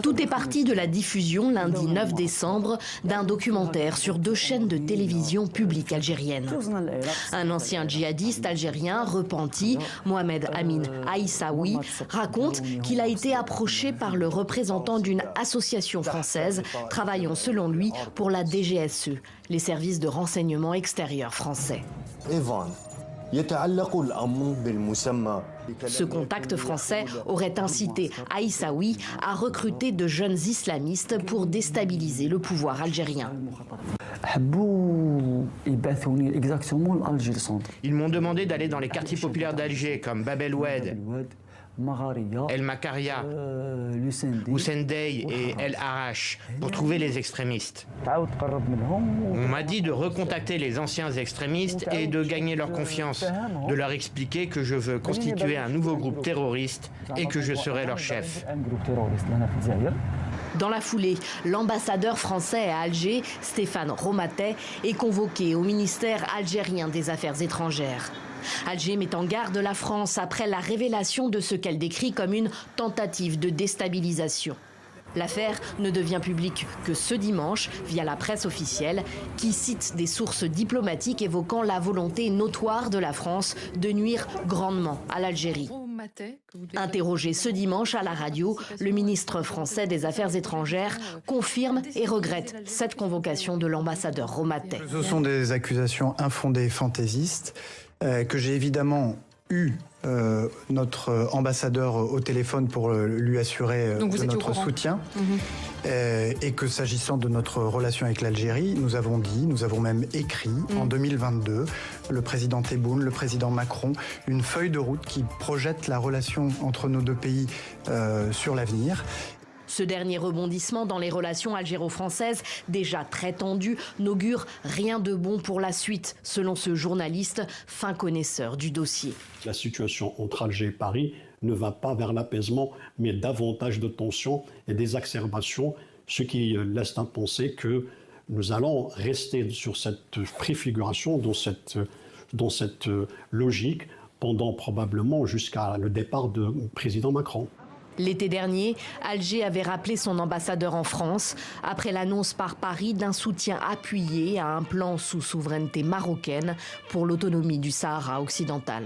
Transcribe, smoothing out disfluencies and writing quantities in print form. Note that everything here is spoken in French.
Tout est parti de la diffusion lundi 9 décembre d'un documentaire sur 2 chaînes de télévision publiques algériennes. Un ancien djihadiste algérien repenti, Mohamed Amin Aïssaoui, raconte qu'il a été approché par le représentant d'une association française travaillant selon lui pour la DGSE, les services de renseignement extérieur français. Ce contact français aurait incité Aïssaoui à recruter de jeunes islamistes pour déstabiliser le pouvoir algérien. Ils m'ont demandé d'aller dans les quartiers populaires d'Alger comme Bab El Oued, El Makaria, Oussendey et El Arash pour trouver les extrémistes. On m'a dit de recontacter les anciens extrémistes et de gagner leur confiance, de leur expliquer que je veux constituer un nouveau groupe terroriste et que je serai leur chef. Dans la foulée, l'ambassadeur français à Alger, Stéphane Romatet, est convoqué au ministère algérien des Affaires étrangères. Alger met en garde la France après la révélation de ce qu'elle décrit comme une tentative de déstabilisation. L'affaire ne devient publique que ce dimanche via la presse officielle qui cite des sources diplomatiques évoquant la volonté notoire de la France de nuire grandement à l'Algérie. Interrogé ce dimanche à la radio, le ministre français des Affaires étrangères confirme et regrette cette convocation de l'ambassadeur Romatet. Ce sont des accusations infondées et fantaisistes que j'ai évidemment eu notre ambassadeur au téléphone pour lui assurer de notre soutien. Et que s'agissant de notre relation avec l'Algérie, nous avons dit, nous avons même écrit en 2022, le président Tebboune, le président Macron, une feuille de route qui projette la relation entre nos deux pays sur l'avenir. Ce dernier rebondissement dans les relations algéro-françaises, déjà très tendues, n'augure rien de bon pour la suite, selon ce journaliste, fin connaisseur du dossier. La situation entre Alger et Paris ne va pas vers l'apaisement, mais davantage de tensions et d'exacerbations, ce qui laisse à penser que nous allons rester sur cette préfiguration, dans cette logique, pendant probablement jusqu'à le départ du président Macron. L'été dernier, Alger avait rappelé son ambassadeur en France après l'annonce par Paris d'un soutien appuyé à un plan sous souveraineté marocaine pour l'autonomie du Sahara occidental.